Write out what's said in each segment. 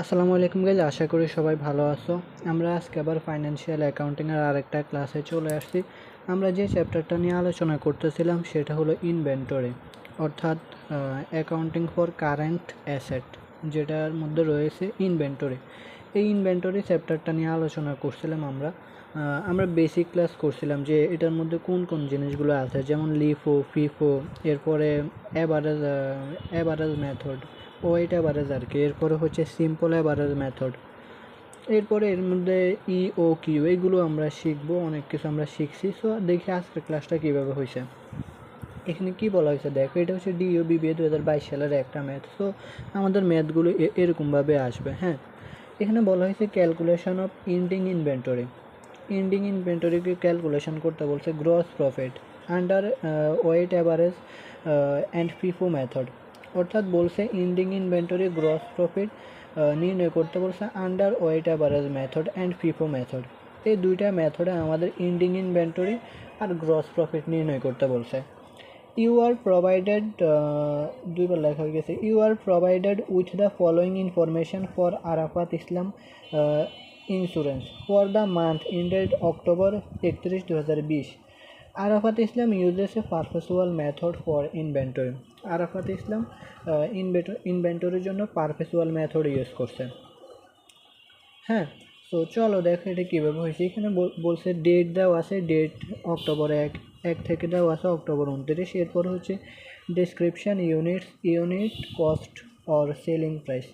আসসালামু আলাইকুম গাইজ, আশা করি সবাই ভালো আছো। আমরা আজকে আবার ফাইন্যান্সিয়াল অ্যাকাউন্টিংয়ের আরেকটা ক্লাসে চলে আসছি। আমরা যে চ্যাপ্টারটা নিয়ে আলোচনা করতেছিলাম সেটা হলো ইনভেন্টরি, অর্থাৎ অ্যাকাউন্টিং ফর কারেন্ট অ্যাসেট, যেটার মধ্যে রয়েছে ইনভেন্টরি। এই ইনভেন্টরি চ্যাপ্টারটা নিয়ে আলোচনা করছিলাম আমরা বেসিক ক্লাস করছিলাম যে এটার মধ্যে কোন কোন জিনিসগুলো আছে, যেমন লিফো, ফিফো, এরপরে অ্যাভারেজ মেথড, ওয়েট অ্যাভারেজ আর কি, এরপরে হচ্ছে সিম্পল অ্যাভারেজ মেথড, এরপরে এর মধ্যে ই ও কিউ, এইগুলো আমরা শিখবো, অনেক কিছু আমরা শিখছি। সো দেখি আজকের ক্লাসটা কীভাবে হয়েছে। এখানে কি বলা হয়েছে দেখো, এটা হচ্ছে ডিও বিবিএ 2022 সালের একটা ম্যাথ। সো আমাদের ম্যাথগুলো এরকমভাবে আসবে। হ্যাঁ, এখানে বলা হয়েছে calculation of ending inventory. Ending ইনভেন্টরিকে ক্যালকুলেশন করতে বলছে gross profit under weight average and FIFO method, অর্থাৎ বলছে এন্ডিং ইনভেন্টরি গ্রস প্রফিট নির্ণয় করতে বলছে under weight average method and FIFO method. এই দুইটা মেথডে আমাদের এন্ডিং ইনভেন্টরি আর গ্রস প্রফিট নির্ণয় করতে বলছে। You are provided দুইবার লেখা হয়ে গেছে। You are provided with the following information for Arafat Islam insurance for the month ended October 31, 2020. Arafat Islam uses a perpetual method for inventory. Arafat Islam ইনভেন্টরির জন্য perpetual method use করছে। হ্যাঁ, তো চলো দেখো এটা কীভাবে হয়েছে। এখানে বলছে ডেট দেওয়া আছে, ডেট অক্টোবর 1 থেকে দেওয়া আছে অক্টোবর 29। এরপর হচ্ছে description, unit cost or selling price.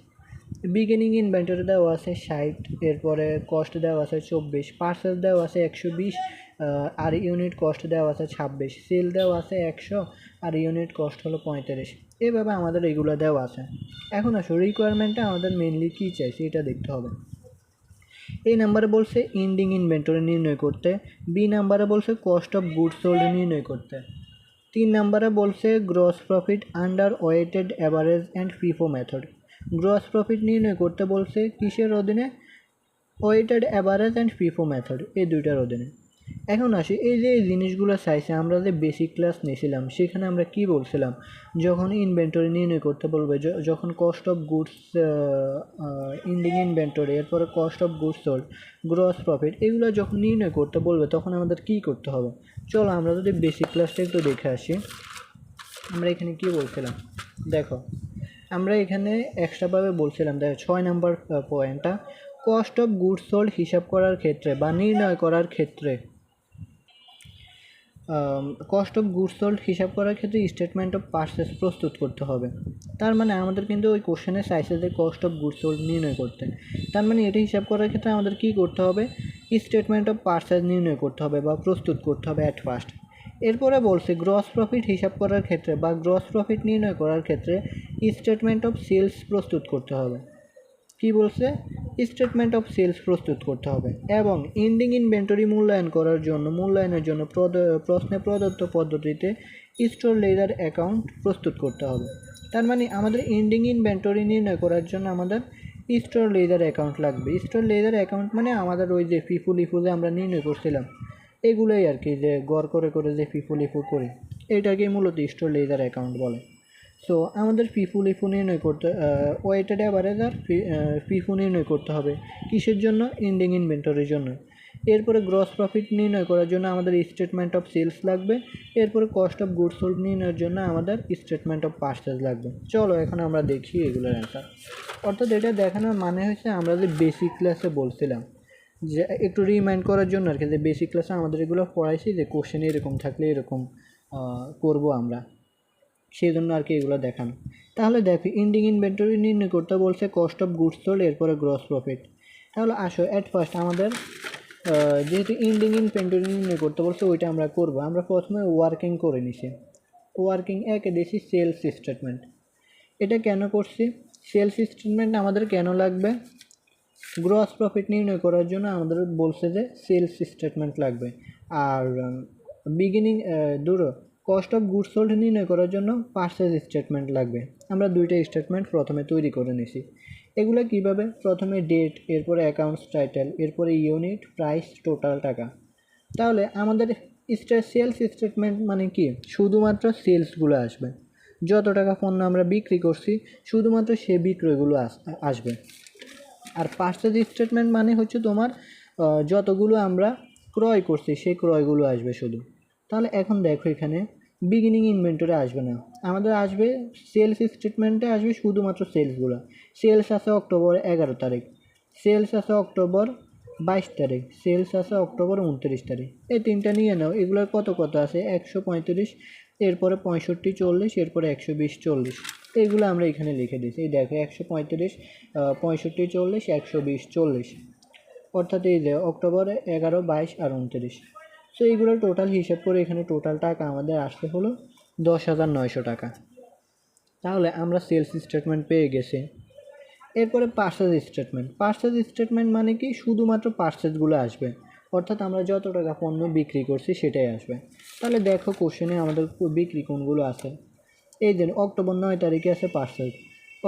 Beginning inventory দেওয়া আছে 60, এরপরে কস্ট দেওয়া আছে 24, পার্সেস দেওয়া আছে 120, আর ইউনিট কস্ট দেওয়া আছে 26, সেল দেওয়া আছে 100, আর ইউনিট কস্ট হলো 35। এভাবে আমাদের এগুলো দেওয়া আছে। এখন আসো রিকোয়ারমেন্টটা আমাদের মেনলি কী চাইছে এটা দেখতে হবে। এই নাম্বারে বলছে এন্ডিং ইনভেন্টরি নির্ণয় করতে, বি নাম্বারে বলছে কস্ট অফ গুডস সোল্ড নির্ণয় করতে, 3 নাম্বারে বলছে gross profit under weighted average and FIFO method. Gross profit নির্ণয় করতে বলছে কিসের অধীনে? Weighted average and FIFO method, এই দুইটার অধীনে। এখন আসি এই যে জিনিসগুলো চাইছে, আমরা যে বেসিক ক্লাস নিয়েছিলাম সেখানে আমরা কি বলছিলাম, যখন ইনভেন্টরি নির্ণয় করতে বলবে, যখন cost of goods ending inventory, এরপরে cost of goods sold, gross profit, এগুলো যখন নির্ণয় করতে বলবে তখন আমাদের কি করতে হবে। চলো আমরা যদি বেসিক ক্লাসটা একটু দেখে আসি। আমরা এখানে কি বলছিলাম দেখো, আমরা এখানে এক্সট্রাভাবে বলছিলাম, দেখো 6 নাম্বার পয়েন্টটা, কস্ট অফ গুডস সোল্ড হিসাব করার ক্ষেত্রে বা নির্ণয় করার ক্ষেত্রে, কস্ট অফ গুডস সোল্ড হিসাব করার ক্ষেত্রে স্টেটমেন্ট অফ পারচেস প্রস্তুত করতে হবে। তার মানে আমাদের কিন্তু ওই কোশ্চেনে চাইছে যে কস্ট অফ গুডস সোল্ড নির্ণয় করতে, তার মানে এটা হিসাব করার ক্ষেত্রে আমাদের কি করতে হবে, স্টেটমেন্ট অফ পারচেস নির্ণয় করতে হবে বা প্রস্তুত করতে হবে অ্যাট ফার্স্ট। এরপরে বলছে গ্রস প্রফিট হিসাব করার ক্ষেত্রে বা গ্রস প্রফিট নির্ণয় করার ক্ষেত্রে স্টেটমেন্ট অফ সেলস প্রস্তুত করতে হবে। কি বলছে? স্টেটমেন্ট অফ সেলস প্রস্তুত করতে হবে। এবং এন্ডিং ইনভেন্টরি মূল্যায়নের জন্য প্রশ্নে প্রদত্ত পদ্ধতিতে স্টোর লেজার অ্যাকাউন্ট প্রস্তুত করতে হবে। তার মানে আমাদের এন্ডিং ইনভেন্টরি নির্ণয় করার জন্য আমাদের স্টোর লেজার অ্যাকাউন্ট লাগবে। স্টোর লেজার অ্যাকাউন্ট মানে আমাদের ওই যে ফিফু লিফু যে আমরা নির্ণয় করছিলাম এগুলোই আর কি, যে গড় করে করে যে ফিফু লিফু করি, এটাকেই মূলত স্টোর লেজার অ্যাকাউন্ট বলে। সো আমাদের ফিফু লিফু নির্ণয় করতে, ওয়েটেড অ্যাভারেজ আর ফিফু নির্ণয় করতে হবে কিসের জন্য? এন্ডিং ইনভেন্টরির জন্য। এরপরে গ্রস প্রফিট নির্ণয় করার জন্য আমাদের স্টেটমেন্ট অফ সেলস লাগবে। এরপরে কস্ট অফ গুডস সোল্ড নির্ণয়ের জন্য আমাদের স্টেটমেন্ট অফ পারচেজ লাগবে। চলো এখন আমরা দেখি এগুলোর অ্যান্সার। অর্থাৎ এটা দেখানোর মানে হচ্ছে আমরা যে বেসিক ক্লাসে বলছিলাম, যে একটু রিমাইন্ড করার জন্য আর কি, যে বেসিক ক্লাসে আমাদের এগুলো পড়াইছি যে কোশ্চেন এরকম থাকলে এরকম করব আমরা, সেই জন্য আর কি এগুলো দেখানো। তাহলে দেখো এন্ডিং ইনভেন্টরি নির্ণয় করতে বলছে কস্ট অফ গুডস সোল্ড, এরপরে গ্রস প্রফিট। তাহলে আসো অ্যাট ফার্স্ট আমাদের যেহেতু এন্ডিং ইনভেন্টরি নির্ণয় করতে বলছে ওইটা আমরা করব। আমরা প্রথমে ওয়ার্কিং করে নিছি, ওয়ার্কিং একে দিয়েছি সেলস স্টেটমেন্ট। এটা কেন করছি? সেলস স্টেটমেন্ট আমাদের কেন লাগবে? গ্রস প্রফিট নির্ণয় করার জন্য আমাদের বলছে যে সেলস স্টেটমেন্ট লাগবে। আর beginning cost of goods sold নির্ণয় করার জন্য পারচেজ স্টেটমেন্ট লাগবে। আমরা দুইটা স্টেটমেন্ট প্রথমে তৈরি করে নিছি। এগুলো কিভাবে? প্রথমে ডেট, এরপরে অ্যাকাউন্টস টাইটেল, এরপরে ইউনিট, প্রাইস, টোটাল টাকা। তাহলে আমাদের সেলস স্টেটমেন্ট মানে কি? শুধুমাত্র সেলসগুলো আসবে, যত টাকা পণ্য আমরা বিক্রি করছি শুধুমাত্র সে বিক্রয়গুলো আসবে। আর পার্চেজ স্টেটমেন্ট মানে হচ্ছে তোমার যতগুলো আমরা ক্রয় করছি সেই ক্রয়গুলো আসবে শুধু। তাহলে এখন দেখো এখানে বিগিনিং ইনভেন্টরি আসবে না, আমাদের আসবে সেলস স্টেটমেন্টে আসবে শুধুমাত্র সেলসগুলো। সেলস আছে অক্টোবর 11 তারিখ, সেলস আছে অক্টোবর 22 তারিখ, সেলস আছে অক্টোবর 29 তারিখ। এই তিনটা নিয়ে নাও, এগুলোর কত কত আছে 135, এরপরে 65 40, এরপরে 120 40। এইগুলো আমরা এখানে লিখে দিয়েছি। এই দেখো 135 65 40 120 40, অর্থাৎ এই যে অক্টোবর 11 22 আর 29। সো এইগুলো টোটাল হিসাব করে এখানে টোটাল টাকা আমাদের আসতে হলো 10,900 টাকা। তাহলে আমরা সেলস স্টেটমেন্ট পেয়ে গেছি। এরপরে পার্চেজ স্টেটমেন্ট। পার্চেজ স্টেটমেন্ট মানে কি, শুধুমাত্র পার্চেজগুলো আসবে, অর্থাৎ আমরা যত টাকা পণ্য বিক্রি করছি সেটাই আসবে। তাহলে দেখো কোশ্চেনে আমাদের বিক্রি কোনগুলো আছে। এই দিন অক্টোবর 9 তারিখে আছে পার্চেজ,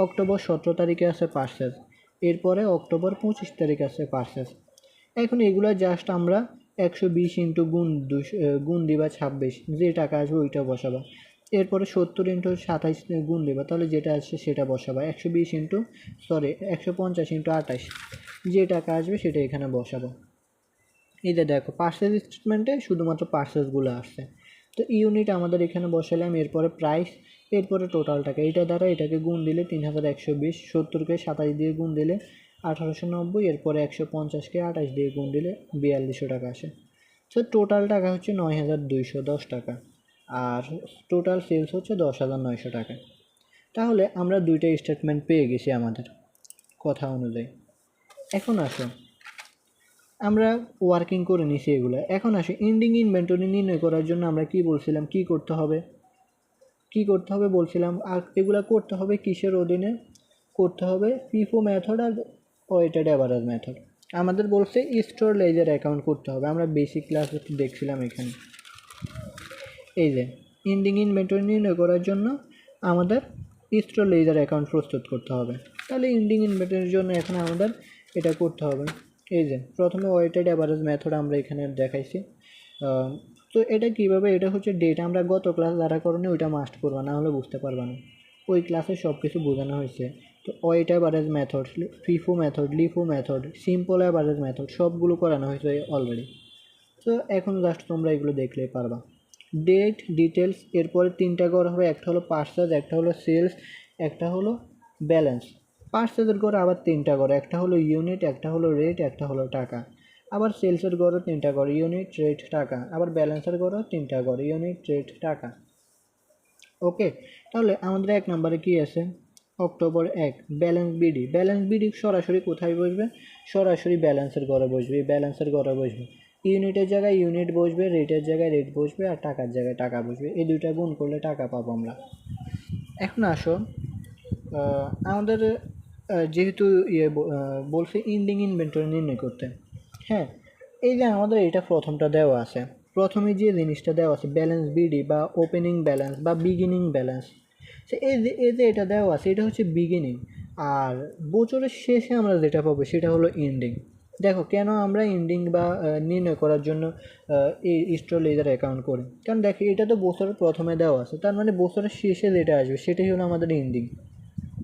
অক্টোবর 17 তারিখে আছে পার্চেজ, এরপরে অক্টোবর 25 তারিখ আছে পার্চেজ। এখন এগুলো জাস্ট আমরা 120 ইন্টু গুণ দিবা 26, যে টাকা আসবে ওইটা বসাবা। এরপরে 70 ইন্টু 27 গুণ দেবা, তাহলে যেটা আসছে সেটা বসাবা। 150 ইন্টু 28, যে টাকা আসবে সেটা এখানে বসাবো। এই যে দেখো পার্সেস স্টেটমেন্টে শুধুমাত্র পার্সেসগুলো আসছে। তো ইউনিট আমাদের এখানে বসালাম, এরপরে প্রাইস, এরপরে টোটাল টাকা। এইটা দ্বারা এটাকে গুণ দিলে 3120, 70কে 27 দিয়ে গুণ দিলে 1890, এরপরে 150কে 28 দিয়ে গুণ দিলে 4200 টাকা আসে। তো টোটাল টাকা হচ্ছে 9210 টাকা, আর টোটাল সেলস হচ্ছে 10,900 টাকা। তাহলে আমরা দুইটা স্টেটমেন্ট পেয়ে গেছি আমাদের কথা অনুযায়ী। এখন আসো আমরা ওয়ার্কিং করে নিছি এগুলো। এখন আসি এন্ডিং ইনভেন্টরি নির্ণয় করার জন্য আমরা কি বলছিলাম, কি করতে হবে বলছিলাম। আর এগুলো করতে হবে কিসের অধীনে করতে হবে, ফিফো মেথড আর ওয়েটেড অ্যাভারেজ মেথড। আমাদের বলছে স্টোর লেজার অ্যাকাউন্ট করতে হবে, আমরা বেসিক ক্লাস দেখছিলাম এখানে। এই যে এন্ডিং ইনভেন্টরি নির্ণয় করার জন্য আমাদের স্টোর লেজার অ্যাকাউন্ট প্রস্তুত করতে হবে। তাহলে এন্ডিং ইনভেন্টরির জন্য এখন আমাদের এটা করতে হবে। এই যে প্রথমে ওয়েটেড অ্যাভারেজ মেথড আমরা এখানে দেখাইছি। তো এটা কীভাবে, এটা হচ্ছে ডেটা আমরা গত ক্লাস যারা করনি ওইটা মাস্ট করবা, না হলে বুঝতে পারবা না। ওই ক্লাসে সব কিছু বোঝানো হয়েছে। তো weight average method, FIFO method, LIFO method, simple average method সবগুলো করানো হয়েছে অলরেডি। তো এখন জাস্ট তোমরা এগুলো দেখলেই পারবা। ডেট, ডিটেলস, এরপরে তিনটা করা হবে, একটা হলো পার্চেজ, একটা হলো সেলস, একটা হলো ব্যালেন্স। পার্চেজের গড় আবার তিনটা গড়, একটা হলো ইউনিট, একটা হলো রেট, একটা হলো টাকা। আবার সেলসের গড়ও তিনটা গড়, ইউনিট, রেট, টাকা। আবার ব্যালেন্সের গড়ও তিনটা গড়, ইউনিট, রেট, টাকা। ওকে, তাহলে আমাদের 1 নম্বরে কি আছে, October 1 balance BD. Balance BD সরাসরি কোথায় বসবে, সরাসরি ব্যালেন্সের ঘরে বসবে, ব্যালেন্সের ঘরে বসবে। ইউনিটের জায়গায় ইউনিট বসবে, রেটের জায়গায় রেট বসবে, আর টাকার জায়গায় টাকা বসবে। এই দুইটা গুণ করলে টাকা পাবো আমরা। এখন আসো আমাদের যেহেতু বলছে এন্ডিং ইনভেন্টরি নির্ণয় করতে। হ্যাঁ, এই যে আমাদের এটা প্রথমটা দেওয়া আছে, প্রথমে যে জিনিসটা দেওয়া আছে ব্যালেন্স বিডি বা ওপেনিং ব্যালেন্স বা বিগিনিং ব্যালেন্স, সে এই যে এটা দেওয়া আছে এটা হচ্ছে বিগিনিং। আর বছরের শেষে আমরা যেটা পাবো সেটা হলো এন্ডিং। দেখো কেন আমরা এন্ডিং বা নির্ণয় করার জন্য এই স্টোর লেজার অ্যাকাউন্ট করি, কারণ দেখো এটা তো বছরের প্রথমে দেওয়া আছে, তার মানে বছরের শেষে যেটা আসবে সেটাই হলো আমাদের এন্ডিং।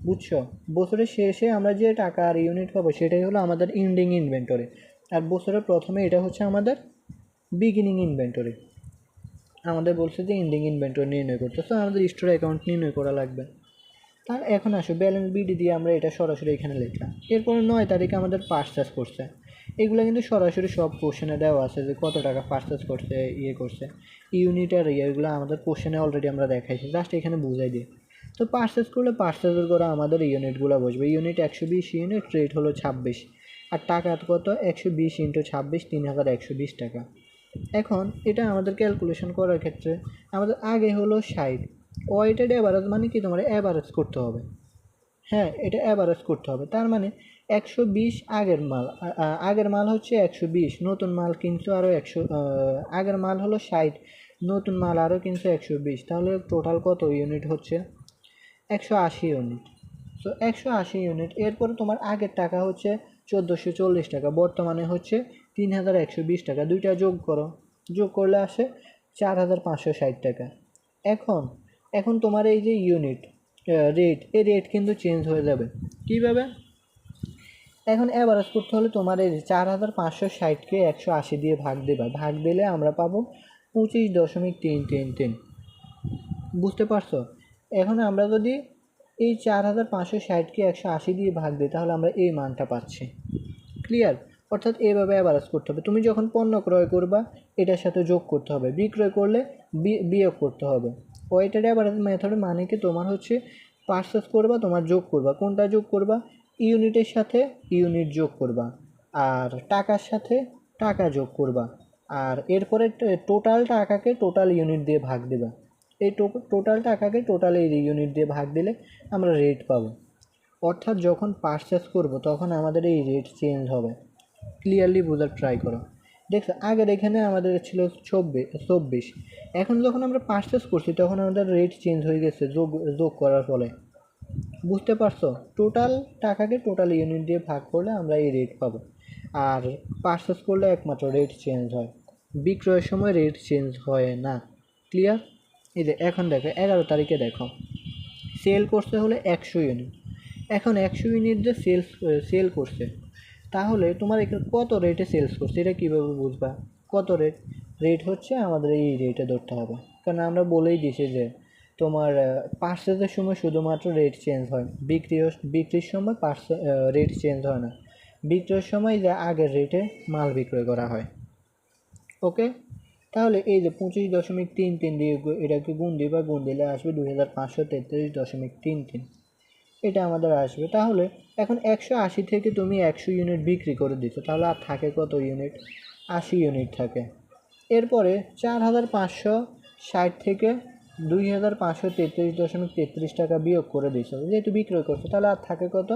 বুঝছো, বছরের শেষে আমরা যে টাকা আর ইউনিট পাবো সেটাই হলো আমাদের এন্ডিং ইনভেন্টরি। আর বছরের প্রথমে এটা হচ্ছে আমাদের বিগিনিং ইনভেন্টরি। আমাদের বলছে যে এন্ডিং ইনভেন্টরি নির্ণয় করতে, তো আমাদের স্টোর অ্যাকাউন্ট নির্ণয় করা লাগবে। তার এখন আসো ব্যালেন্স বিডি দিয়ে আমরা এটা সরাসরি এখানে লিখলাম। এরপরে 9 তারিখে আমাদের পার্চেস করছে। এগুলো কিন্তু সরাসরি সব কোশ্চেনে দেওয়া আছে যে কত টাকা পার্চেস করছে, করছে। ইউনিট আর এগুলো আমাদের কোশ্চেনে অলরেডি আমরা দেখাইছি, জাস্ট এখানে বুঝাই দিই। তো পার্চেস করলে পার্চেসের করে আমাদের ইউনিটগুলো বসবে। ইউনিট 120 ইউনিট, রেট হলো 26, আর টাকা কত 120 ইন্টু 26, 3120 টাকা। এখন এটা আমাদের ক্যালকুলেশন করার ক্ষেত্রে আমাদের আগে হলো 60। ওয়েটেড অ্যাভারেজ মানে কি, তোমার অ্যাভারেজ করতে হবে। হ্যাঁ, এটা অ্যাভারেজ করতে হবে, তার মানে 120 আগের মাল, আগের মাল হচ্ছে 120, নতুন মাল কিনছো আরও 100, আগের মাল হলো 60, নতুন মাল আরও কিনছো 120, তাহলে টোটাল কত ইউনিট হচ্ছে 180 ইউনিট। So 180 unit. এরপরে তোমার আগের টাকা হচ্ছে 1440 টাকা, বর্তমানে হচ্ছে 3120 টাকা। দুইটা যোগ করো, যোগ করলে আসে 4560 টাকা। এখন এখন তোমার এই যে ইউনিট রেট, এই রেট কিন্তু চেঞ্জ হয়ে যাবে। কীভাবে, এখন অ্যাভারেজ করতে হলে তোমার এই 4560কে 180 দিয়ে ভাগ দেবা, ভাগ দিলে আমরা পাবো 25.333। বুঝতে পারছো? এখন আমরা যদি এই 4560কে 180 দিয়ে ভাগ দিই তাহলে আমরা এই মানটা পাচ্ছি। ক্লিয়ার? অর্থাৎ এইভাবে অ্যাভারেজ করতে হবে। তুমি যখন পণ্য ক্রয় করবা এটার সাথে যোগ করতে হবে, বিক্রয় করলে বিয়োগ করতে হবে। ওয়েটেড অ্যাভারেজ মেথডের মানে কি, তোমার হচ্ছে পারচেস করবা, তোমার যোগ করবা, কোনটা যোগ করবা, ইউনিটের সাথে ইউনিট যোগ করবা, আর টাকার সাথে টাকা যোগ করবা, আর এরপরে টোটাল টাকাকে টোটাল ইউনিট দিয়ে ভাগ দেবা। এই টোটাল টাকাকে টোটাল এই ইউনিট দিয়ে ভাগ দিলে আমরা রেট পাবো। অর্থাৎ যখন পারচেস করব তখন আমাদের এই রেট চেঞ্জ হবে। ক্লিয়ারলি বোঝার ট্রাই করো। দেখছো আগের এখানে আমাদের ছিল 24, এখন যখন আমরা পারচেস করছি তখন আমাদের রেট চেঞ্জ হয়ে গেছে যোগ করার ফলে। বুঝতে পারছো? টোটাল টাকাকে টোটাল ইউনিট দিয়ে ভাগ করলে আমরা এই রেট পাবো। আর পারচেস করলে একমাত্র রেট চেঞ্জ হয়, বিক্রয়ের সময় রেট চেঞ্জ হয় না। ক্লিয়ার? এই যে এখন দেখো 11 তারিখে দেখো সেল করতে হলে 100 ইউনিট। এখন 100 ইউনিট যে সেল করছে, তাহলে তোমার এখানে কত রেটে সেলস করছে এটা কীভাবে বুঝবা? কত রেট হচ্ছে আমাদের এই রেটে ধরতে হবে, কারণ আমরা বলেই দিছি যে তোমার পার্চেসের সময় শুধুমাত্র রেট চেঞ্জ হয়, বিক্রির সময় রেট চেঞ্জ হয় না। বিক্রয়ের সময় যে আগের রেটে মাল বিক্রয় করা হয়। ওকে, তাহলে এই যে 25.33 দিয়ে এটাকে গুণ দিবা, গুণ দিলে আসবে 2533.33, এটা আমাদের আসবে। তাহলে এখন 180 থেকে তুমি 100 ইউনিট বিক্রি করে দিচ্ছ, তাহলে আর থাকে কত ইউনিট? 80 ইউনিট থাকে। এরপরে 4560 থেকে 2533.33 টাকা বিয়োগ করে দিচ্ছ, যেহেতু বিক্রয় করছো, তাহলে আর থাকে কত?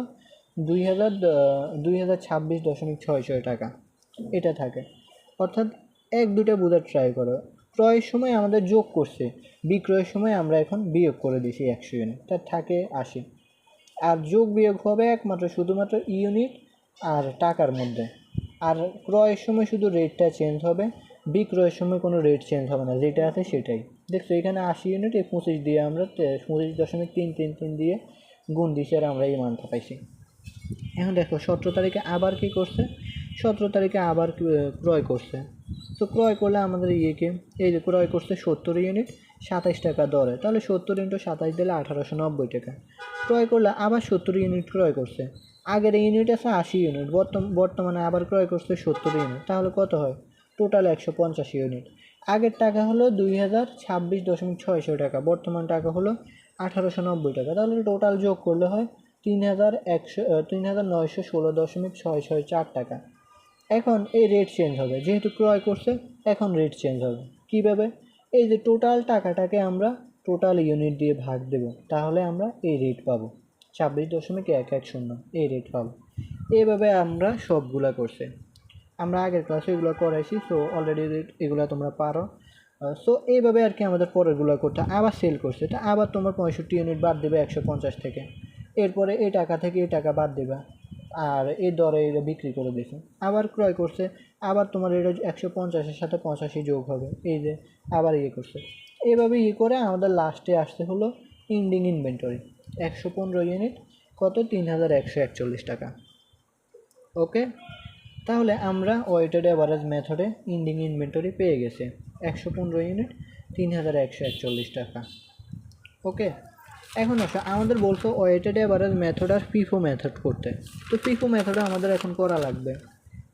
2026.66 টাকা এটা থাকে। অর্থাৎ দুটা বোঝার ট্রাই করো। ক্রয়ের সময় আমাদের যোগ করছে, বিক্রয়ের সময় আমরা এখন বিয়োগ করে দিছি 100 ইউনিট, তার থাকে 80। আর যোগ বিয়োগ হবে একমাত্র শুধুমাত্র ইউনিট আর টাকার মধ্যে। আর ক্রয়ের সময় শুধু রেটটা চেঞ্জ হবে, বিক্রয়ের সময় কোনো রেট চেঞ্জ হবে না, যেটা আছে সেটাই। দেখছো এখানে 80 ইউনিট, এই 25 দিয়ে আমরা 25.333 দিয়ে গুণ দিছি, আর আমরা এই মানটা পাইছি। এখন দেখো 17 তারিখে আবার কি করছে, 17 তারিখে আবার ক্রয় করছে। তো ক্রয় করলে আমাদের ইয়েকে এই যে ক্রয় করছে 70 ইউনিট 27 টাকা দরে, তাহলে 70 × 27 দিলে 1890 টাকা। ক্রয় করলে আবার 70 ইউনিট ক্রয় করছে, আগের ইউনিট আছে 80 ইউনিট, বর্তমানে আবার ক্রয় করছে 70 ইউনিট, তাহলে কত হয়? Total 150 unit. আগের টাকা হলো 2026.66 টাকা, বর্তমান টাকা হলো 1890 টাকা, তাহলে টোটাল যোগ করলে হয় 3916.664 টাকা। এখন এই রেট চেঞ্জ হবে, যেহেতু ক্রয় করছে এখন রেট চেঞ্জ হবে। কীভাবে? এই যে টোটাল টাকাটাকে আমরা টোটাল ইউনিট দিয়ে ভাগ দেব, তাহলে আমরা এই রেট পাবো 26.110, এই রেট পাবো। এইভাবে আমরা সবগুলা করছি, আমরা আগের ক্লাসে এগুলো করাইছি, সো অলরেডি এগুলো তোমরা পারো। সো এইভাবে আর কি আমাদের পরেরগুলো করতে। আবার সেল করছে, এটা আবার তোমার 65 ইউনিট বাদ দেবে 150 থেকে, এরপরে এই টাকা থেকে এই টাকা বাদ দেবা, আর এই দরে এটা বিক্রি করে দিয়েছে। আবার ক্রয় করছে, আবার তোমার এটা 150-এর সাথে 85 যোগ হবে, এই যে আবার ইয়ে করছে। এইভাবে ইয়ে করে আমাদের লাস্টে আসতে হলো ইন্ডিং ইনভেন্টরি 115 ইউনিট, কত? 3141 টাকা। ওকে, তাহলে আমরা ওয়েটেড অ্যাভারেজ মেথডে ইন্ডিং ইনভেন্টরি পেয়ে গেছে 115 ইউনিট 3141 টাকা। ওকে, এখন আসো আমাদের বলছো ওয়েটেড অ্যাভারেজ মেথড আর ফিফো মেথড করতে, তো ফিফো মেথডে আমাদের এখন করা লাগবে।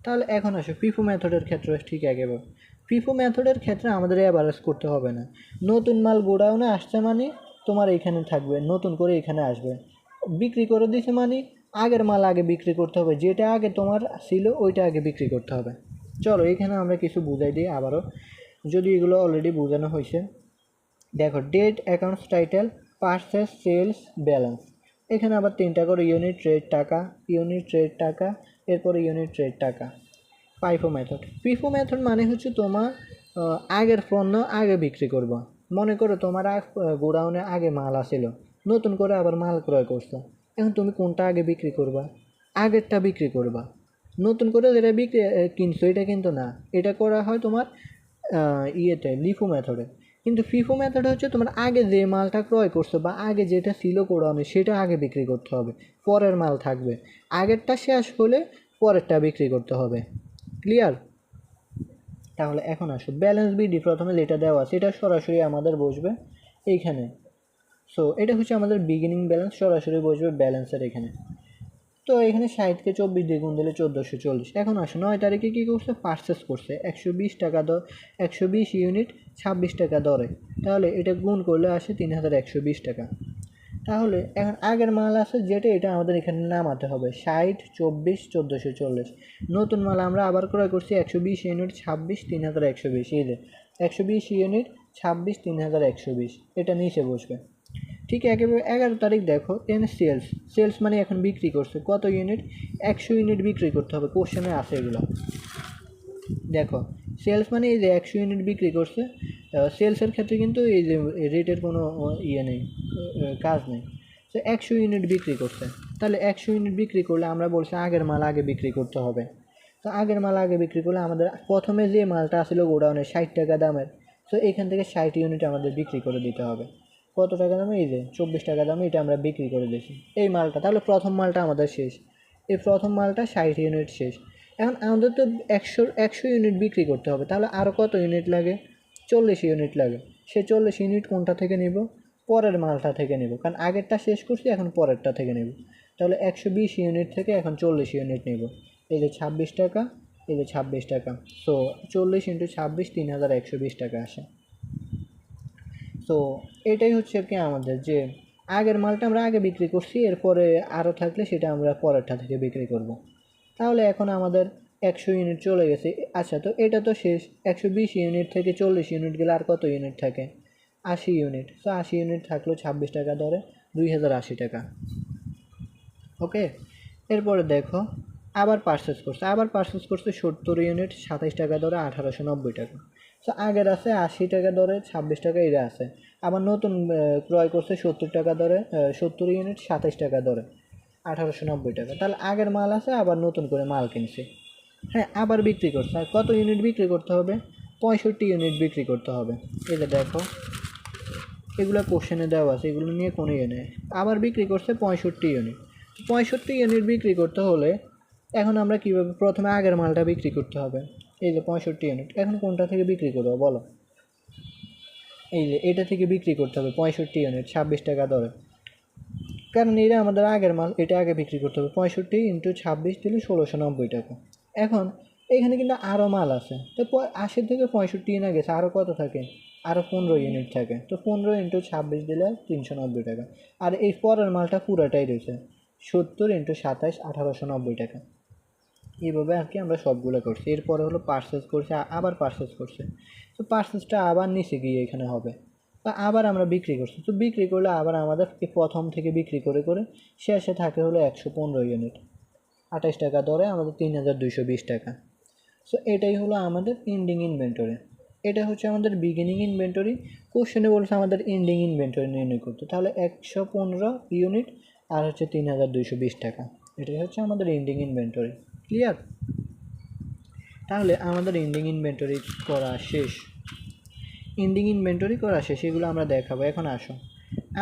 তাহলে এখন আসো ফিফো মেথডের ক্ষেত্রে ঠিক একইভাবে। ফিফো মেথডের ক্ষেত্রে আমাদের অ্যাভারেজ করতে হবে না, নতুন মাল গোডাউনে আসছে মানে তোমার এইখানে থাকবে, নতুন করে এখানে আসবে। বিক্রি করে দিছে মানে আগের মাল আগে বিক্রি করতে হবে, যেটা আগে তোমার ছিল ওইটা আগে বিক্রি করতে হবে। চলো এখানে আমরা কিছু বুঝাই দিই আবারও, যদি এগুলো অলরেডি বোঝানো হয়েছে। দেখো date, accounts title, purchase, sales, balance. এখানে আবার 3টা করে ইউনিট রেট টাকা, ইউনিট রেট টাকা, এরপরে ইউনিট রেট টাকা। পাইফো মেথড। পিফো মেথড মানে হচ্ছে তোমার আগের পণ্য আগে বিক্রি করবা। মনে করো তোমার গোডাউনে আগে মাল আসিল, নতুন করে আবার মাল ক্রয় করছো, এখন তুমি কোনটা আগে বিক্রি করবা? আগেরটা বিক্রি করবা। নতুন করে যেটা কিনছো এটা কিন্তু না, এটা করা হয় তোমার ইয়েতে লিফো মেথডে। কিন্তু ফিফো মেথড হচ্ছে তোমার আগে যে মালটা ক্রয় করছো বা আগে যেটা ছিল গোডাউনে সেটা আগে বিক্রি করতে হবে, পরের মাল থাকবে, আগেরটা শেষ হলে পরেরটা বিক্রি করতে হবে। ক্লিয়ার? তাহলে এখন আসো ব্যালেন্স বিডি, প্রথমে যেটা দেওয়া আছে এটা সরাসরি আমাদের বসবে এইখানে। সো এটা হচ্ছে আমাদের বিগিনিং ব্যালেন্স, সরাসরি বসবে ব্যালেন্সের এখানে। তো এখানে 60কে 24 দিয়ে গুণ দিলে 1440। এখন আসো 9 তারিখে কী করছে, পারচেস করছে 120 টাকা দর, 120 ইউনিট 26 টাকা দরে, তাহলে এটা গুণ করলে আসে 3120 টাকা। তাহলে এখন আগের মাল আছে যেটা, এটা আমাদের এখানে নামাতে হবে 60, 24, 1440। নতুন মাল আমরা আবার ক্রয় করছি 120 ইউনিট 26 3120, এই যে 120 ইউনিট 26 3120, এটা নিচে বসবে। ঠিক একেবারে 11 তারিখ দেখো এখানে সেলস মানে এখন বিক্রি করছে কত ইউনিট, 100 ইউনিট বিক্রি করতে হবে, কোশ্চেনে আছে এগুলো। দেখো সেলস মানে এই যে 100 ইউনিট বিক্রি করছে, সেলসের ক্ষেত্রে কিন্তু এই যে রেটের কোনো ইয়ে নেই, কাজ নেই। তো 100 ইউনিট বিক্রি করছে, তাহলে 100 ইউনিট বিক্রি করলে আমরা বলছি আগের মাল আগে বিক্রি করতে হবে। তো আগের মাল আগে বিক্রি করলে আমাদের প্রথমে যে মালটা আসলে গোডাউনে 60 টাকা দামের, তো এখান থেকে 60 ইউনিট আমাদের বিক্রি করে দিতে হবে। কত টাকা দামে, এই যে 24 টাকা দামে এটা আমরা বিক্রি করে দিয়েছি এই মালটা। তাহলে প্রথম মালটা আমাদের শেষ, এই প্রথম মালটা 60 ইউনিট শেষ। এখন আমাদের তো 100 ইউনিট বিক্রি করতে হবে, তাহলে আরও কত ইউনিট লাগে, 40 ইউনিট লাগে। সে 40 ইউনিট কোনটা থেকে নেব, পরের মালটা থেকে নেব, কারণ আগেরটা শেষ করছি এখন পরেরটা থেকে নেব। তাহলে 120 ইউনিট থেকে এখন 40 ইউনিট নেব, এই যে 26 টাকা, এই যে 26 টাকা। সো 40 ইন্টু 26 3120 টাকা আসে। সো এটাই হচ্ছে কি আমাদের যে আগের মালটা আমরা আগে বিক্রি করছি, এরপরে আরও থাকলে সেটা আমরা পরেরটা থেকে বিক্রি করব। তাহলে এখন আমাদের 100 ইউনিট চলে গেছে। আচ্ছা, তো এটা তো শেষ, 120 ইউনিট থেকে 40 ইউনিট গেলে আর কত ইউনিট থাকে, 80 ইউনিট। তো 80 ইউনিট থাকলো 26 টাকা দরে 2080 টাকা। ওকে, এরপরে দেখো আবার পারচেস করছে 70 ইউনিট 27 টাকা দরে 1890 টাকা। তো আগের আছে 80 টাকা দরে 26 টাকা এটা আছে। আবার নতুন ক্রয় করছে 70 টাকা দরে, 70 ইউনিট 27 টাকা দরে 1890 টাকা। তাহলে আগের মাল আছে, আবার নতুন করে মাল কিনছে। হ্যাঁ, আবার বিক্রি করছে, আর কত ইউনিট বিক্রি করতে হবে, 65 ইউনিট বিক্রি করতে হবে। এই যে দেখো এগুলো কোশ্চেনে দেওয়া আছে, এগুলো নিয়ে কোনো ইয়ে নেই। আবার বিক্রি করছে 65 ইউনিট। 65 ইউনিট বিক্রি করতে হলে এখন আমরা কীভাবে, প্রথমে আগের মালটা বিক্রি করতে হবে, এই যে 65 ইউনিট। এখন কোনটা থেকে বিক্রি করবো বলো, এই যে এটা থেকে বিক্রি করতে হবে 65 ইউনিট 26 টাকা দরে, কারণ এটা আমাদের আগের মাল, এটা আগে বিক্রি করতে হবে। 65 ইন্টু 26 দিলে 1690 টাকা। এখন এখানে কিন্তু আরও মাল আছে, তো 80 থেকে 65 না গেছে, আরও কত থাকে, আরও 15 ইউনিট থাকে। তো 15 ইন্টু 26 দিলে 390 টাকা। আর এই পরের মালটা পুরাটাই রয়েছে 70 ইন্টু 27 1890 টাকা। এইভাবে আর কি আমরা সবগুলো করছি। এরপরে হলো পার্সেস করছে, আবার পার্সেস করছে, তো পার্সেসটা আবার নিচে গিয়ে এখানে হবে, বা আবার আমরা বিক্রি করছি। তো বিক্রি করলে আবার আমাদের প্রথম থেকে বিক্রি করে করে শেষে থাকে হলো 115 ইউনিট 28 টাকা দরে আমাদের 3220 টাকা। সো এটাই হলো আমাদের এন্ডিং ইনভেন্টরি। এটা হচ্ছে আমাদের বিগিনিং ইনভেন্টরি। কোশ্চেনে বলছে আমাদের এন্ডিং ইনভেন্টরি নির্ণয় করতে, তাহলে 115 ইউনিট আর হচ্ছে 3220 টাকা, এটাই হচ্ছে আমাদের এন্ডিং ইনভেন্টরি। ক্লিয়ার? তাহলে আমাদের এন্ডিং ইনভেন্টরি করা শেষ, এগুলো আমরা দেখাবো। এখন আসো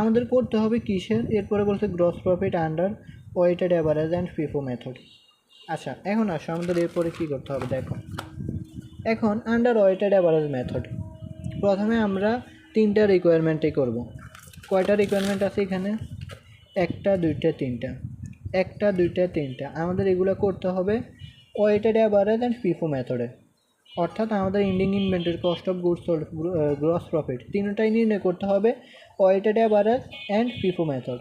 আমাদের করতে হবে কিসের, এরপরে বলছে gross profit under weighted average and FIFO method. আচ্ছা, এখন আসো আমাদের এরপরে কী করতে হবে দেখো। এখন আন্ডার ওয়েটেড অ্যাভারেজ মেথড, প্রথমে আমরা 3টা রিকোয়ারমেন্টই করব। কয়টা রিকোয়ারমেন্ট আছে এখানে, 1টা 2টা 3টা, 1টা 2টা 3টা। আমাদের এগুলো করতে হবে ওয়েটেড অ্যাভারেজ অ্যান্ড ফিফো মেথডে, অর্থাৎ আমাদের ending inventory, cost of goods sold, gross profit, তিনটাই নির্ণয় করতে হবে weighted average and FIFO method.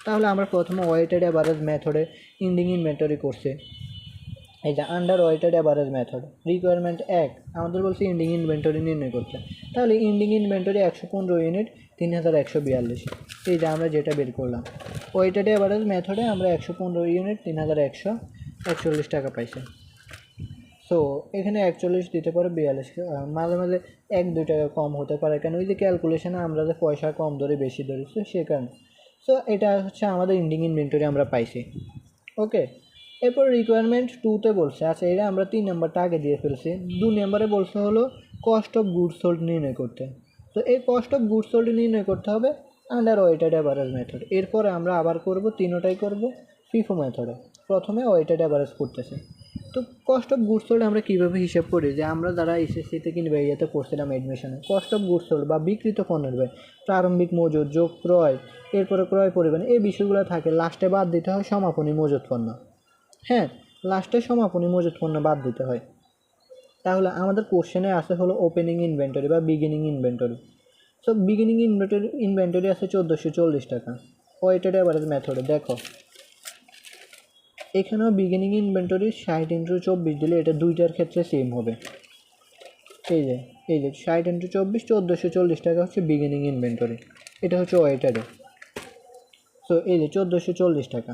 তাহলে আমরা প্রথমে ওয়েটেড অ্যাভারেজ মেথডে এন্ডিং ইনভেন্টরি করছি। এই যে under weighted average method, requirement 1 আমাদের বলছে এন্ডিং ইনভেন্টরি নির্ণয় করতে। তাহলে এন্ডিং ইনভেন্টরি 115 ইউনিট 3142, এই যে আমরা যেটা বের করলাম। ওয়েটেড অ্যাভারেজ মেথডে আমরা 115 ইউনিট 3141 টাকা পাইছি। সো এখানে 41 দিতে পারে 42, মাঝে মাঝে 1-2 টাকা কম হতে পারে, কেন ওই যে ক্যালকুলেশনে আমরা যে পয়সা কম ধরে বেশি ধরি, তো সে কারণে। সো এটা হচ্ছে আমাদের এন্ডিং ইনভেন্টরি আমরা পাইছি। ওকে, এরপর রিকোয়ারমেন্ট 2তে বলছে, আচ্ছা এটা আমরা 3 নম্বরটা আগে দিয়ে ফেলছি। 2 নম্বরে বলছে হলো কস্ট অফ গুডস সোল্ড নির্ণয় করতে। তো এই কস্ট অফ গুডস সোল্ড নির্ণয় করতে হবে আন্ডার ওয়েটেড অ্যাভারেজ মেথড। এরপরে আমরা আবার করব তিনোটাই করব ফিফো মেথডে। প্রথমে ওয়েটেড অ্যাভারেজ করতেছি। তো কস্ট অফ গুডস সোল্ড আমরা কীভাবে হিসাব করি, যে আমরা যারা এসএসসিতে কিংবা ইয়েতে পড়ছিলাম অ্যাডমিশনে, কস্ট অফ গুডস সোল্ড বা বিক্রিত পণ্যের ব্যয়, প্রারম্ভিক মজুদ যোগ ক্রয়, এরপরে ক্রয় পরিমাণ, এই বিষয়গুলো থাকে। লাস্টে বাদ দিতে হয় সমাপনী মজুদ পণ্য। হ্যাঁ, লাস্টে সমাপনী মজুদ পণ্য বাদ দিতে হয়। তাহলে আমাদের কোশ্চেনে আসে হলো ওপেনিং ইনভেন্টরি বা beginning inventory. So beginning inventory আছে 1440 টাকা ওয়েটেড অ্যাভারেজ মেথডে। দেখো এখানেও বিগিনিং ইনভেন্টরি 60x24 দিলে এটা দুইটার ক্ষেত্রে সেম হবে। এই যে 60x24 1440 টাকা হচ্ছে বিগিনিং ইনভেন্টরি, এটা হচ্ছে ওয়েটেডে। সো এই যে 1440 টাকা।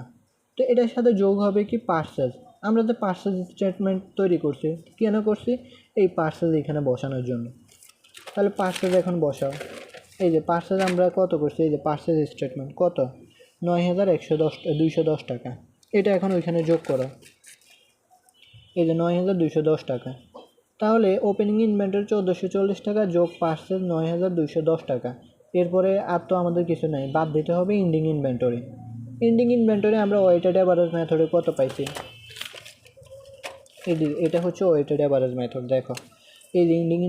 তো এটার সাথে যোগ হবে কি পার্সেস। আমরা যে পার্সেস স্টেটমেন্ট তৈরি করছি, কেন করছি? এই পার্সেস এখানে বসানোর জন্য। তাহলে পার্সেস এখন বসাও। এই যে পার্সেস আমরা কত করছি, এই যে পার্সেস স্টেটমেন্ট কত, 9110 টাকা। এটা এখন ওইখানে যোগ করো, এই যে 9210 টাকা। তাহলে ওপেনিং ইনভেন্টরি 1440 টাকা যোগ পার্সেস 9210 টাকা। এরপরে আর তো আমাদের কিছু নাই, বাদ দিতে হবে এন্ডিং ইনভেন্টরি। এন্ডিং ইনভেন্টরি আমরা ওয়েটেড অ্যাভারেজ মেথডে কত পাইছি, এটা হচ্ছে ওয়েটেড অ্যাভারেজ মেথড। দেখো এই যে এন্ডিং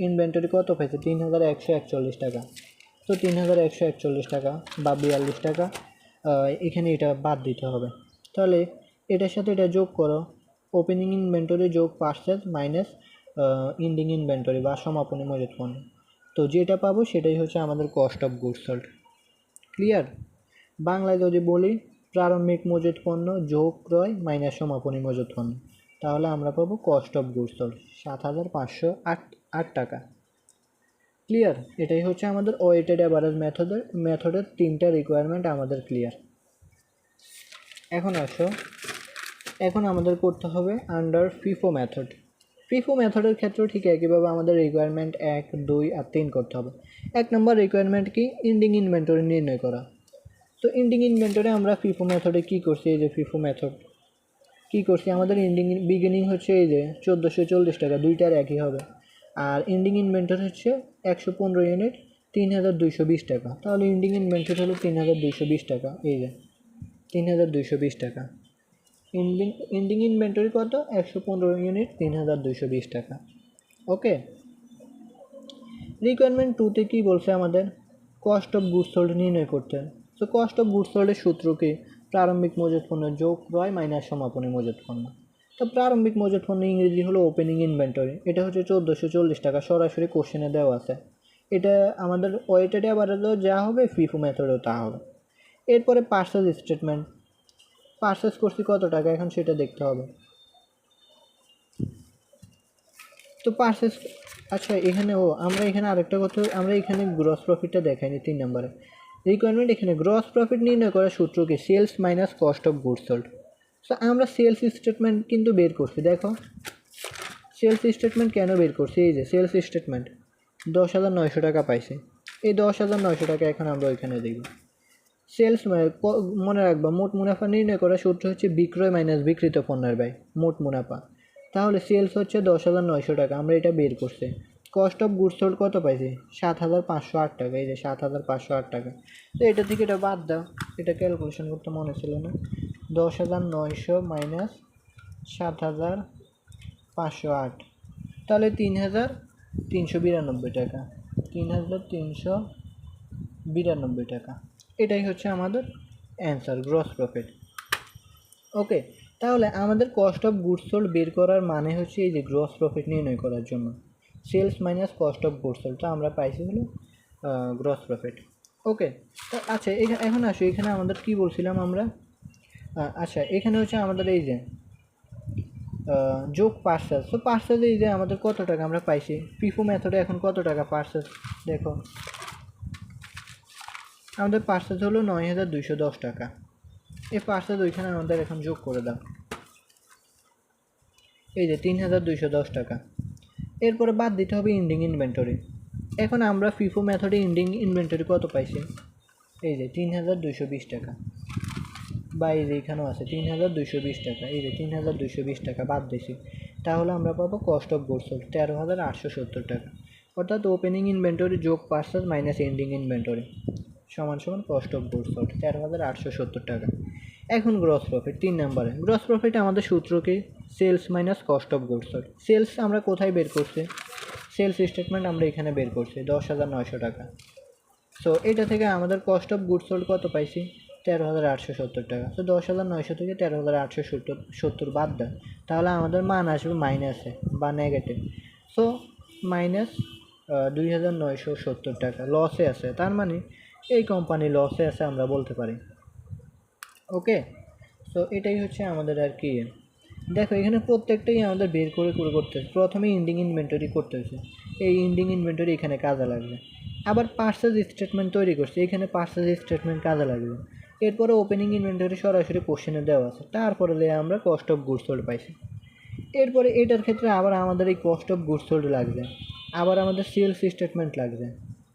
ইনভেন্টরি কত পাইছে, 3141 টাকা। তো 3141 টাকা বা 42 টাকা, এখানে এটা বাদ দিতে হবে। তাহলে এটার সাথে এটা যোগ করো, ওপেনিং ইনভেন্টরি যোগ পার্সেস মাইনাস এন্ডিং ইনভেন্টরি বা সমাপনী মজুদ পণ্য। তো যেটা পাবো সেটাই হচ্ছে আমাদের cost of goods sold. Clear? বাংলায় যদি বলি প্রারম্ভিক মজুদ পণ্য যোগ ক্রয় মাইনাস সমাপনী মজুদ পণ্য, তাহলে আমরা পাবো কস্ট অফ গুডস সোল্ড 7508 টাকা। ক্লিয়ার? এটাই হচ্ছে আমাদের ওয়েটেড অ্যাভারেজ মেথডের তিনটা রিকোয়ারমেন্ট আমাদের ক্লিয়ার। এখন আমাদের করতে হবে আন্ডার ফিফো মেথড। ফিফো মেথডের ক্ষেত্রেও ঠিক একইভাবে আমাদের রিকোয়ারমেন্ট 1, 2 আর 3 করতে হবে। 1 নম্বর রিকোয়ারমেন্ট কি, এন্ডিং ইনভেন্টরি নির্ণয় করা। তো এন্ডিং ইনভেন্টরি আমরা ফিফো মেথডে কী করছি, এই যে ফিফো মেথড কী করছি, আমাদের বিগিনিং হচ্ছে এই যে 1440 টাকা, দুইটার একই হবে। আর এন্ডিং ইনভেন্টরি হচ্ছে 115 ইউনিট 3220 টাকা। তাহলে এন্ডিং ইনভেন্টরি হলো 3220 টাকা, এই যে 3220 টাকা। এন্ডিং ইনভেন্টরি কত, 115 ইউনিট 3220 টাকা। ওকে, রিকোয়ারমেন্ট 2তে কী বলছে আমাদের, কস্ট অফ গুডস সোল্ড নির্ণয় করতে। তো কস্ট অফ গুডস সোল্ডের সূত্র কি, প্রারম্ভিক মজুদ পণ্য যোগ ক্রয় মাইনাস সমাপনী মজুদ পণ্য। তো প্রারম্ভিক মজুদ পণ্য ইংরেজি হলো ওপেনিং ইনভেন্টরি, এটা হচ্ছে 1440 টাকা, সরাসরি কোশ্চেনে দেওয়া আছে। এটা আমাদের ওয়েটেড অ্যাভারেজও যা হবে, ফিফো মেথডেও তা হবে। এরপরে পার্সেস স্টেটমেন্ট, পার্সেস করছি কত টাকা, এখন সেটা দেখতে হবে। তো পার্সেস, আচ্ছা এখানে আমরা এখানে আরেকটা কথা, আমরা এখানে গ্রস প্রফিটটা দেখাইনি 3 নম্বরে রিকোয়ারমেন্ট। এখানে গ্রস প্রফিট নির্ণয় করার সূত্র কি, sales minus cost of goods sold. So আমরা সেলস স্টেটমেন্ট কিন্তু বের করছি। দেখো সেলস স্টেটমেন্ট কেন বের করছি, এই যে সেলস স্টেটমেন্ট 10,900 টাকা পাইছে। এই 10,900 টাকা এখন আমরা ওইখানে দেখব। সেলস মনে রাখবা, মোট মুনাফা নির্ণয় করার সূত্র হচ্ছে বিক্রয় মাইনাস বিক্রিত পণ্যের ব্যয়, মোট মুনাফা। তাহলে সেলস হচ্ছে 10,900 টাকা, আমরা এটা বের করছি। কস্ট অফ গুডস সোল্ড কত পাইছি, 7,508 টাকা, এই যে 7,508 টাকা। তো এটা থেকে এটা বাদ দাও, এটা ক্যালকুলেশন করতে মনে ছিল না। 10,900 মাইনাস 7,508, তাহলে 3,392 টাকা, 3,392 টাকা। এটাই হচ্ছে আমাদের অ্যান্সার, গ্রস প্রফিট। ওকে, তাহলে আমাদের কস্ট অফ গুডস সোল্ড বের করার মানে হচ্ছে এই যে গ্রস প্রফিট নির্ণয় করার জন্য sales minus cost of goods sold, তো আমরা পাইছি হলো গ্রস প্রফিট। ওকে, তো আচ্ছা এখন আসো, এখানে আমাদের কি বলছিলাম আমরা, আচ্ছা এখানে হচ্ছে আমাদের এই যে যোগ পার্সেস। তো পার্সেস এই যে আমাদের কত টাকা আমরা পাইছি, ফিফো মেথডে এখন কত টাকা পার্সেস, দেখো আমাদের পার্সেস হলো 9,210 টাকা। এই পার্সেস ওইখানে আমাদের এখন যোগ করে দাও, এই যে 3,210 টাকা। এরপরে বাদ দিতে হবে এন্ডিং ইনভেন্টরি। এখন আমরা ফিফো মেথডে এন্ডিং ইনভেন্টরি কত পাইছি, এই যে 3,220 টাকা, বা এই যে এখানেও আছে 3,220 টাকা, এই যে 3,220 টাকা বাদ দিছি। তাহলে আমরা পাবো কস্ট অফ গুডস সোল্ড 13,870 টাকা। অর্থাৎ ওপেনিং ইনভেন্টরি যোগ পার্সেস মাইনাস এন্ডিং ইনভেন্টরি সমান সমান কস্ট অফ গুডস সোল্ড 13,870 টাকা। এখন গ্রস প্রফিট 3 নম্বরে। গ্রস প্রফিট আমাদের সূত্র কি? Sales minus cost of goods sold. Sales আমরা কোথায় বের করছি? সেলস স্টেটমেন্ট আমরা এখানে বের করছি 10,900 টাকা। সো এটা থেকে আমাদের কস্ট অফ গুডস সোল্ড কত পাইছি? 13,870 টাকা। সো 10,900 থেকে 13,870 বাদ দেয়, তাহলে আমাদের মান আসবে মাইনাসে বা নেগেটিভ। সো মাইনাস 2,970 টাকা লসে আছে, তার মানে এই কোম্পানি লসে আছে আমরা বলতে পারি। ওকে, সো এটাই হচ্ছে আমাদের আর কি। দেখো এখানে প্রত্যেকটাই আমাদের বের করে করতে হবে। প্রথমে ইন্ডিং ইনভেন্টরি করতে হয়েছে, এই ইন্ডিং ইনভেন্টরি এখানে কাজে লাগবে। আবার পার্সেস স্টেটমেন্ট তৈরি করছে, এখানে পার্সেস স্টেটমেন্ট কাজে লাগবে। এরপরে ওপেনিং ইনভেন্টরি সরাসরি কোশ্চেনে দেওয়া আছে, তারপরে আমরা কস্ট অফ গুডস সোল্ড পাইছি। এরপরে এটার ক্ষেত্রে আবার আমাদের এই কস্ট অফ গুডস সোল্ড লাগবে, আবার আমাদের সেলস স্টেটমেন্ট লাগবে,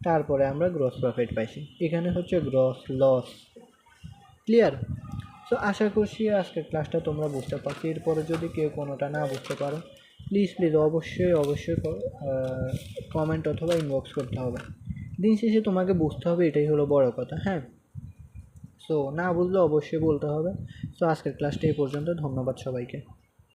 তারপরে আমরা গ্রস প্রফিট পাইছি। এখানে হচ্ছে গ্রস লস। ক্লিয়ার? সো আশা করছি আজকের ক্লাসটা তোমরা বুঝতে পারছো। এরপরে যদি কেউ কোনোটা না বুঝতে পারো প্লিজ অবশ্যই কমেন্ট অথবা ইনবক্স করতে হবে। দিন শেষে তোমাকে বুঝতে হবে, এটাই হলো বড় কথা। হ্যাঁ, সো না বুঝলে অবশ্যই বলতে হবে। সো আজকের ক্লাসটা এই পর্যন্ত। ধন্যবাদ সবাইকে।